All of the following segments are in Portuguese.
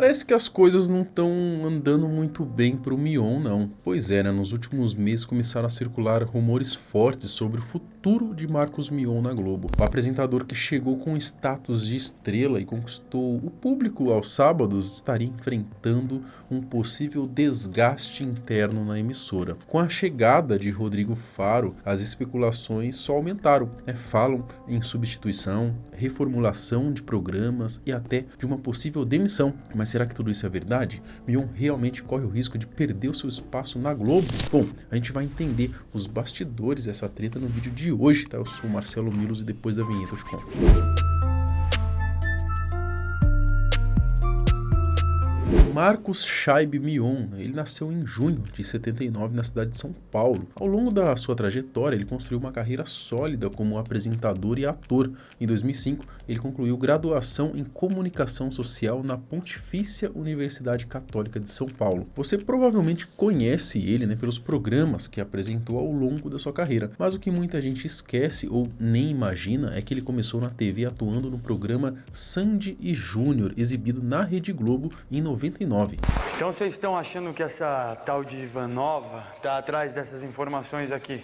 Parece que as coisas não estão andando muito bem para o Mion, não. Pois é, né? Nos últimos meses começaram a circular rumores fortes sobre o futuro de Marcos Mion na Globo. O apresentador que chegou com status de estrela e conquistou o público aos sábados estaria enfrentando um possível desgaste interno na emissora. Com a chegada de Rodrigo Faro, as especulações só aumentaram. Falam em substituição, reformulação de programas e até de uma possível demissão. Mas será que tudo isso é verdade? Mion realmente corre o risco de perder o seu espaço na Globo? Bom, a gente vai entender os bastidores dessa treta no vídeo de hoje, tá? Eu sou o Marcelo Milos e depois da vinheta eu te conto. Marcos Shaib Mion, ele nasceu em junho de 79 na cidade de São Paulo. Ao longo da sua trajetória, ele construiu uma carreira sólida como apresentador e ator. Em 2005, ele concluiu graduação em Comunicação Social na Pontifícia Universidade Católica de São Paulo. Você provavelmente conhece ele, né, pelos programas que apresentou ao longo da sua carreira, mas o que muita gente esquece ou nem imagina é que ele começou na TV atuando no programa Sandy e Júnior, exibido na Rede Globo em 99. Então vocês estão achando que essa tal de Ivanova tá atrás dessas informações aqui?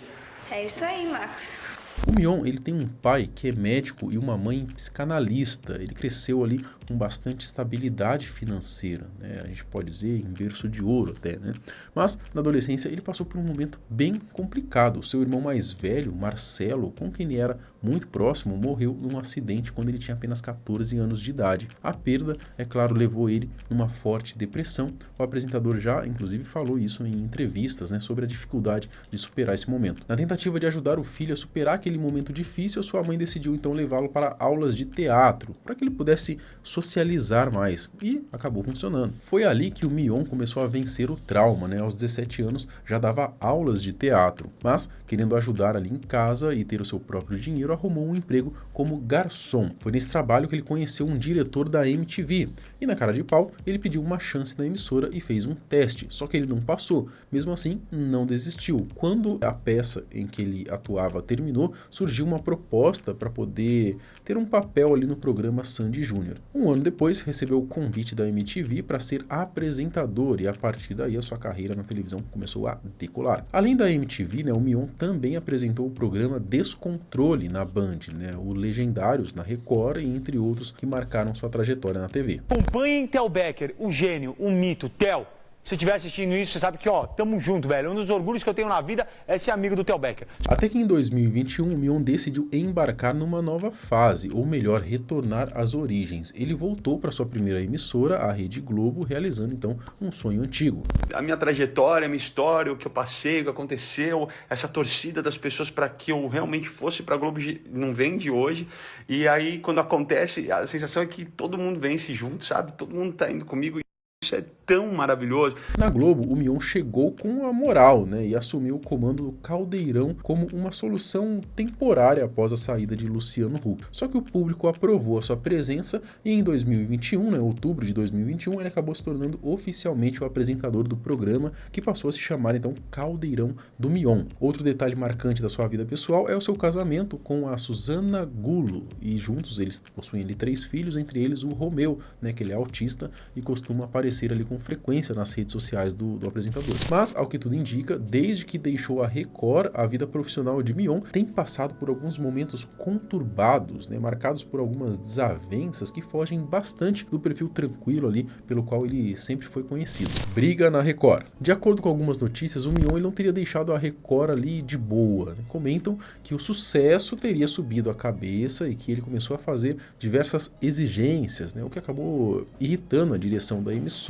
É isso aí, Max. O Mion, ele tem um pai que é médico e uma mãe psicanalista. Ele cresceu ali com bastante estabilidade financeira, né? A gente pode dizer em berço de ouro até, né? Mas na adolescência ele passou por um momento bem complicado. O seu irmão mais velho, Marcelo, com quem ele era muito próximo, morreu num acidente quando ele tinha apenas 14 anos de idade. A perda, é claro, levou ele numa forte depressão. O apresentador já, inclusive, falou isso em entrevistas, né, sobre a dificuldade de superar esse momento. Na tentativa de ajudar o filho a superar aquele momento difícil, a sua mãe decidiu então levá-lo para aulas de teatro, para que ele pudesse socializar mais, e acabou funcionando. Foi ali que o Mion começou a vencer o trauma, né? Aos 17 anos já dava aulas de teatro, mas querendo ajudar ali em casa e ter o seu próprio dinheiro, arrumou um emprego como garçom. Foi nesse trabalho que ele conheceu um diretor da MTV, e na cara de pau ele pediu uma chance na emissora e fez um teste, só que ele não passou. Mesmo assim, não desistiu. Quando a peça em que ele atuava terminou, surgiu uma proposta para poder ter um papel ali no programa Sandy Júnior. Um ano depois, recebeu o convite da MTV para ser apresentador, e a partir daí a sua carreira na televisão começou a decolar. Além da MTV, né, o Mion também apresentou o programa Descontrole na Band, né, o Legendários na Record, e entre outros que marcaram sua trajetória na TV. Acompanhem Theo Becker, o gênio, o mito. Theo, se estiver assistindo isso, você sabe que, tamo junto, velho. Um dos orgulhos que eu tenho na vida é ser amigo do Theo Becker. Até que em 2021, o Mion decidiu embarcar numa nova fase, ou melhor, retornar às origens. Ele voltou para sua primeira emissora, a Rede Globo, realizando então um sonho antigo. A minha trajetória, a minha história, o que eu passei, o que aconteceu, essa torcida das pessoas para que eu realmente fosse para a Globo não vem de hoje. E aí, quando acontece, a sensação é que todo mundo vence junto, sabe? Todo mundo tá indo comigo. Isso é tão maravilhoso. Na Globo, o Mion chegou com a moral, né, e assumiu o comando do Caldeirão como uma solução temporária após a saída de Luciano Huck. Só que o público aprovou a sua presença e em 2021, né, outubro de 2021, ele acabou se tornando oficialmente o apresentador do programa, que passou a se chamar então Caldeirão do Mion. Outro detalhe marcante da sua vida pessoal é o seu casamento com a Suzana Gulo, e juntos eles possuem ali 3 filhos, entre eles o Romeu, né, que ele é autista e costuma aparecer ali com frequência nas redes sociais do apresentador. Mas, ao que tudo indica, desde que deixou a Record, a vida profissional de Mion tem passado por alguns momentos conturbados, né, marcados por algumas desavenças que fogem bastante do perfil tranquilo ali pelo qual ele sempre foi conhecido. Briga na Record. De acordo com algumas notícias, o Mion ele não teria deixado a Record ali de boa, né? Comentam que o sucesso teria subido a cabeça e que ele começou a fazer diversas exigências, né, o que acabou irritando a direção da emissora,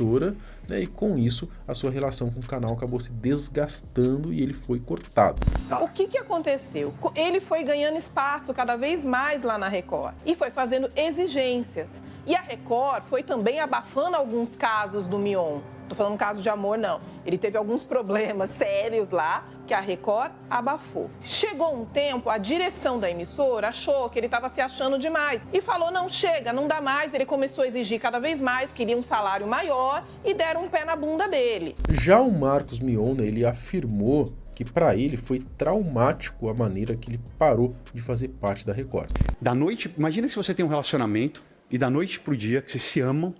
né, e com isso a sua relação com o canal acabou se desgastando e ele foi cortado. O que aconteceu? Ele foi ganhando espaço cada vez mais lá na Record e foi fazendo exigências. E a Record foi também abafando alguns casos do Mion. Tô falando caso de amor, não. Ele teve alguns problemas sérios lá que a Record abafou. Chegou um tempo, a direção da emissora achou que ele estava se achando demais e falou, não, chega, não dá mais. Ele começou a exigir cada vez mais, queria um salário maior e deram um pé na bunda dele. Já o Marcos Mion, né, ele afirmou que para ele foi traumático a maneira que ele parou de fazer parte da Record. Da noite, imagina se você tem um relacionamento e da noite pro dia que vocês se amam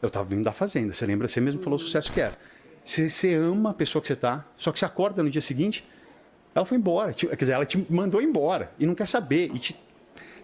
Eu tava vindo da Fazenda, você lembra? Você mesmo falou o sucesso que era. Você ama a pessoa que você tá, só que você acorda no dia seguinte, ela foi embora. Quer dizer, ela te mandou embora e não quer saber. E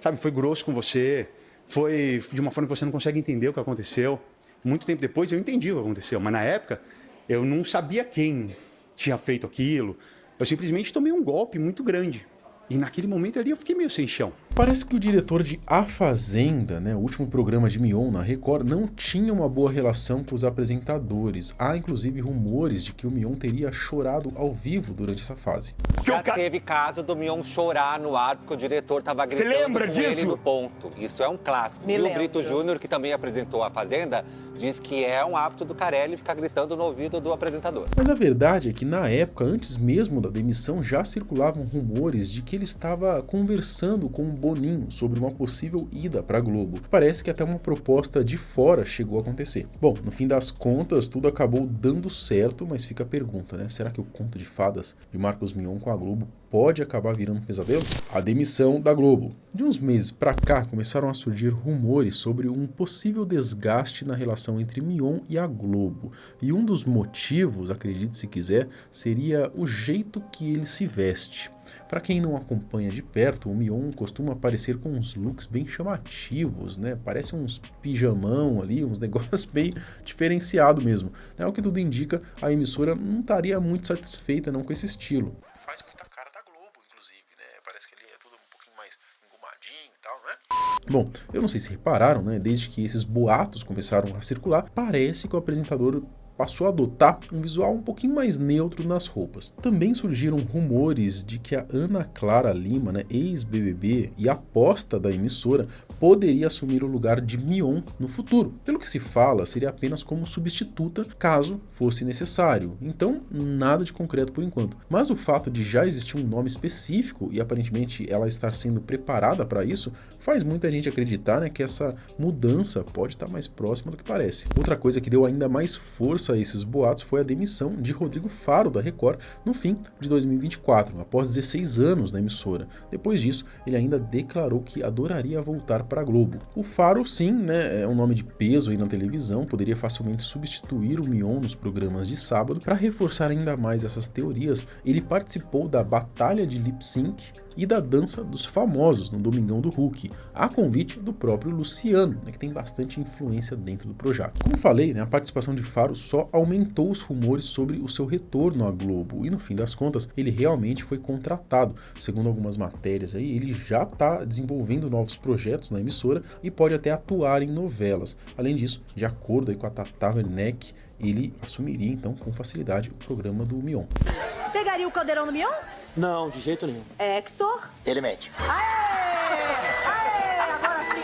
sabe, foi grosso com você, foi de uma forma que você não consegue entender o que aconteceu. Muito tempo depois eu entendi o que aconteceu, mas na época eu não sabia quem tinha feito aquilo. Eu simplesmente tomei um golpe muito grande. E naquele momento ali eu fiquei meio sem chão. Parece que o diretor de A Fazenda, né, o último programa de Mion na Record, não tinha uma boa relação com os apresentadores. Há inclusive rumores de que o Mion teria chorado ao vivo durante essa fase. Já teve caso do Mion chorar no ar porque o diretor estava gritando com ele no ponto. Isso é um clássico. E o Brito Júnior, que também apresentou A Fazenda, diz que é um hábito do Carelli ficar gritando no ouvido do apresentador. Mas a verdade é que na época, antes mesmo da demissão, já circulavam rumores de que ele estava conversando com o Boninho sobre uma possível ida para a Globo. Parece que até uma proposta de fora chegou a acontecer. Bom, no fim das contas, tudo acabou dando certo, mas fica a pergunta, né? Será que o conto de fadas de Marcos Mion com a Globo pode acabar virando um pesadelo? A demissão da Globo. De uns meses para cá, começaram a surgir rumores sobre um possível desgaste na relação entre Mion e a Globo. E um dos motivos, acredite se quiser, seria o jeito que ele se veste. Para quem não acompanha de perto, o Mion costuma aparecer com uns looks bem chamativos, né? Parece uns pijamão ali, uns negócios bem diferenciados mesmo. Né? O que tudo indica, a emissora não estaria muito satisfeita não com esse estilo. Faz muita cara da Globo, inclusive, né? Parece que ele é tudo um pouquinho mais engomadinho e tal, né? Bom, eu não sei se repararam, né? Desde que esses boatos começaram a circular, parece que o apresentador passou a adotar um visual um pouquinho mais neutro nas roupas. Também surgiram rumores de que a Ana Clara Lima, né, ex-BBB e aposta da emissora, poderia assumir o lugar de Mion no futuro. Pelo que se fala, seria apenas como substituta caso fosse necessário. Então, nada de concreto por enquanto. Mas o fato de já existir um nome específico e aparentemente ela estar sendo preparada para isso, faz muita gente acreditar, né, que essa mudança pode estar mais próxima do que parece. Outra coisa que deu ainda mais força a esses boatos foi a demissão de Rodrigo Faro da Record no fim de 2024, após 16 anos na emissora. Depois disso, ele ainda declarou que adoraria voltar para a Globo. O Faro, sim, né, é um nome de peso aí na televisão, poderia facilmente substituir o Mion nos programas de sábado. Para reforçar ainda mais essas teorias, ele participou da Batalha de Lip Sync e da Dança dos Famosos no Domingão do Hulk, a convite do próprio Luciano, né, que tem bastante influência dentro do Projac. Como falei, né, a participação de Faro só aumentou os rumores sobre o seu retorno à Globo e no fim das contas ele realmente foi contratado. Segundo algumas matérias aí, ele já está desenvolvendo novos projetos na emissora e pode até atuar em novelas. Além disso, de acordo aí com a Tata Werneck, ele assumiria então com facilidade o programa do Mion. Pegaria o caldeirão do Mion? Não, de jeito nenhum. Hector? Ele mente. Aê! Aê! Agora sim,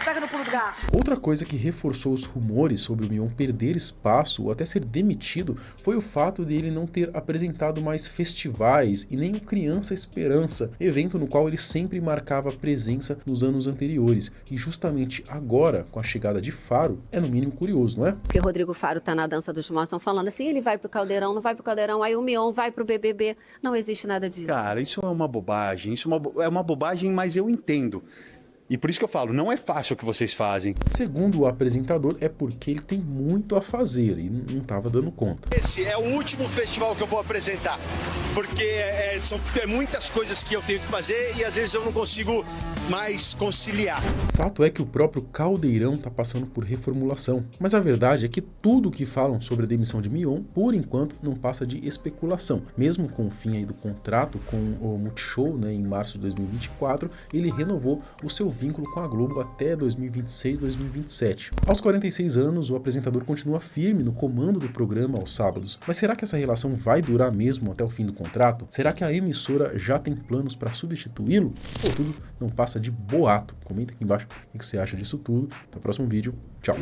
pega no pulo do gato. Outra coisa que reforçou os rumores sobre o Mion perder espaço ou até ser demitido foi o fato de ele não ter apresentado mais festivais e nem o Criança Esperança, evento no qual ele sempre marcava presença nos anos anteriores. E justamente agora, com a chegada de Faro, é no mínimo curioso, não é? Porque o Rodrigo Faro tá na Dança dos Famosos, estão falando assim, ele vai pro Caldeirão, não vai pro Caldeirão, aí o Mion vai pro BBB. Não existe nada disso. Cara, isso é uma bobagem, é uma bobagem, mas eu entendo. E por isso que eu falo, não é fácil o que vocês fazem. Segundo o apresentador, é porque ele tem muito a fazer e não estava dando conta. Esse é o último festival que eu vou apresentar, porque são muitas coisas que eu tenho que fazer e às vezes eu não consigo mais conciliar. O fato é que o próprio Caldeirão está passando por reformulação, mas a verdade é que tudo o que falam sobre a demissão de Mion, por enquanto, não passa de especulação. Mesmo com o fim aí do contrato com o Multishow, né, em março de 2024, ele renovou o seu vínculo com a Globo até 2026, 2027. Aos 46 anos, o apresentador continua firme no comando do programa aos sábados. Mas será que essa relação vai durar mesmo até o fim do contrato? Será que a emissora já tem planos para substituí-lo? Ou tudo não passa de boato? Comenta aqui embaixo o que você acha disso tudo. Até o próximo vídeo. Tchau!